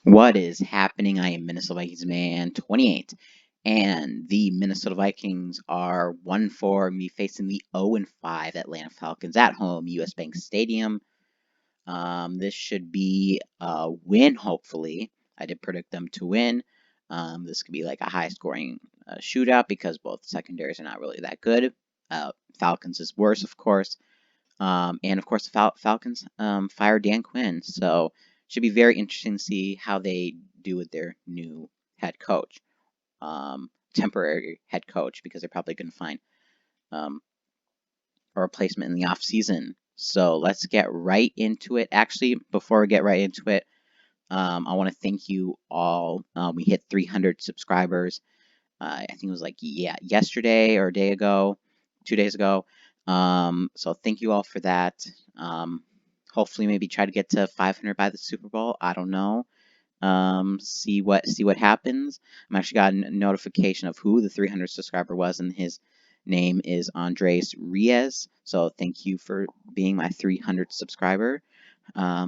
What is happening? I am Minnesota Vikings man 28, and the Minnesota Vikings are 1-4, me facing the 0-5 Atlanta Falcons at home, US Bank Stadium. This should be a win, hopefully. I did predict them to win. This could be like a high-scoring shootout because both secondaries are not really that good. Falcons is worse, of course. And of course, the Falcons fired Dan Quinn, so should be very interesting to see how they do with their new head coach, temporary head coach, because they're probably going to find a replacement in the off season. So let's get right into it. Actually, before we get right into it, I want to thank you all. We hit 300 subscribers. I think it was like yesterday or a day ago, 2 days ago. So thank you all for that. Hopefully, maybe try to get to 500 by the Super Bowl. I don't know. See what happens. I'm actually got a notification of who the 300 subscriber was, and his name is Andres Riez. So thank you for being my 300 subscriber.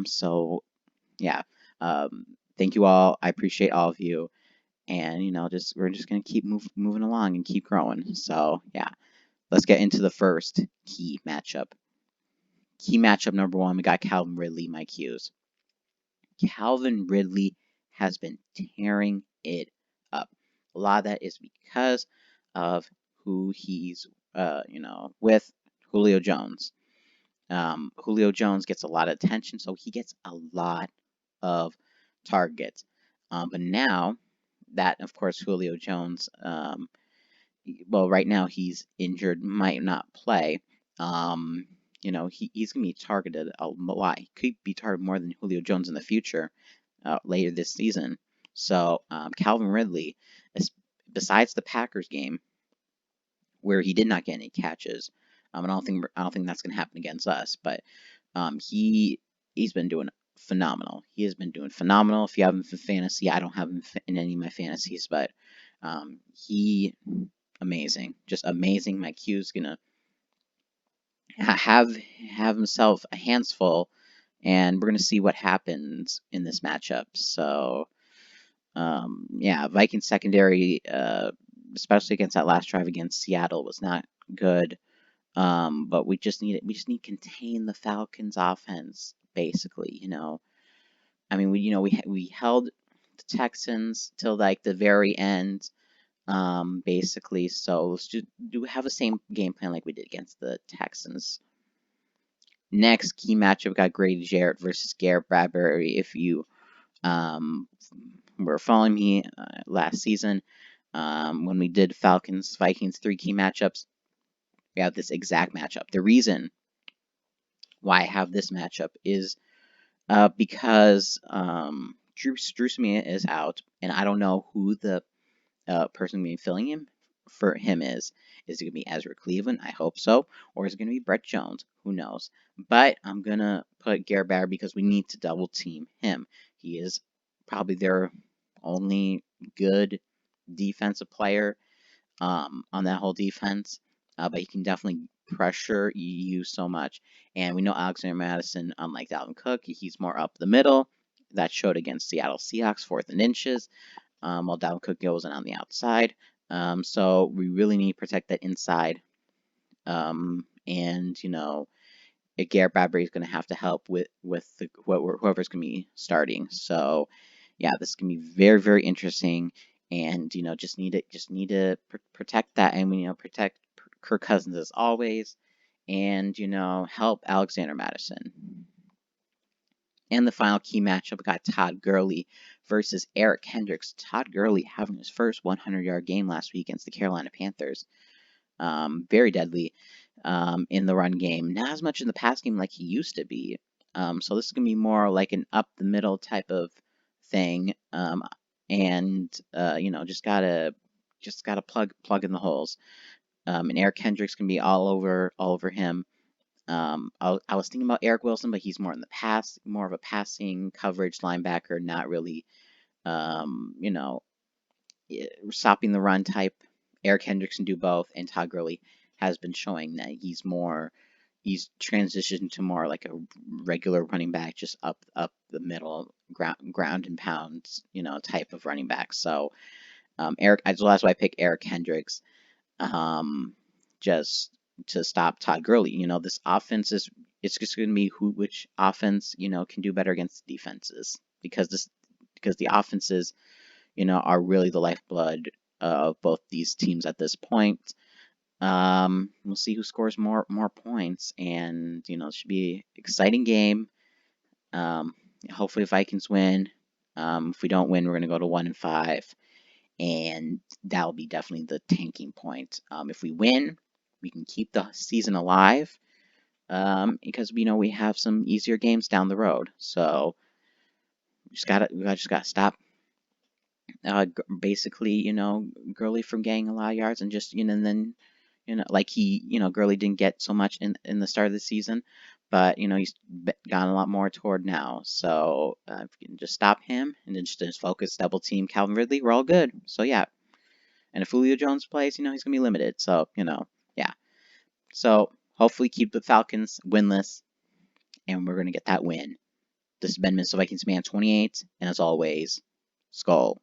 So yeah. Thank you all. I appreciate all of you. And we're just gonna keep moving along and keep growing. So yeah, let's get into the first key matchup. Key matchup number one, we got Calvin Ridley, Mike Hughes. Calvin Ridley has been tearing it up. A lot of that is because of who he's with Julio Jones. Julio Jones gets a lot of attention, so he gets a lot of targets. But now that, of course, Julio Jones, well, right now he's injured, might not play. He's going to be targeted a lot. He could be targeted more than Julio Jones in the future, later this season. So Calvin Ridley, besides the Packers game, where he did not get any catches, I don't think that's going to happen against us. But he's been doing phenomenal. He has been doing phenomenal. If you have him for fantasy, I don't have him in any of my fantasies, but he amazing, just amazing. Mike Hughes gonna have himself a hands full, and we're gonna see what happens in this matchup. So yeah, Viking secondary, especially against that last drive against Seattle, was not good. But we just need to contain the Falcons offense, basically. I mean, we held the Texans till like the very end, basically. So let's have the same game plan like we did against the Texans. Next key matchup, got Grady Jarrett versus Garrett Bradbury. If you were following me last season, when we did Falcons Vikings 3 key matchups, we have this exact matchup. The reason why I have this matchup is because Drew Smith is out, and I don't know who the person going to be filling him for him is. Is it going to be Ezra Cleveland? I hope so. Or is it going to be Brett Jones? Who knows? But I'm going to put Garrett Bauer because we need to double team him. He is probably their only good defensive player on that whole defense. But he can definitely pressure you so much. And we know Alexander Madison, unlike Dalvin Cook, he's more up the middle. That showed against Seattle Seahawks, 4th and inches. While Dalvin Cook goes in on the outside. So we really need to protect that inside. And Garrett Bradbury is going to have to help with whoever's going to be starting. So yeah, this is going to be very, very interesting. And just need to protect that, and protect Kirk Cousins as always, and help Alexander Madison. And the final key matchup, we got Todd Gurley versus Eric Kendricks. Todd Gurley having his first 100-yard game last week against the Carolina Panthers. Very deadly in the run game. Not as much in the pass game like he used to be. So this is going to be more like an up-the-middle type of thing. And just gotta plug in the holes. And Eric Kendricks can be all over him. I was thinking about Eric Wilson, but he's more in the more of a passing coverage linebacker, not really, stopping the run type. Eric Hendricks can do both, and Todd Gurley has been showing that he's more, he's transitioned to more like a regular running back, just up the middle, ground and pounds, type of running back. So that's why I picked Eric Kendricks, just to stop Todd Gurley. This offense it's just going to be which offense can do better against defenses, because the offenses are really the lifeblood of both these teams at this point. We'll see who scores more points, and it should be an exciting game. Hopefully, the Vikings win. If we don't win, we're gonna go to 1-5, and that'll be definitely the tanking point. If we win, we can keep the season alive, because we have some easier games down the road. So we just gotta stop. Basically, Gurley from getting a lot of yards, and just and then like Gurley didn't get so much in the start of the season, but he's gotten a lot more toward now. So if we can just stop him and then just focus, double team Calvin Ridley, we're all good. So yeah, and if Julio Jones plays, he's gonna be limited. So yeah. So hopefully keep the Falcons winless, and we're gonna get that win. This has been Mr. Vikings Man 28, and as always, Skull.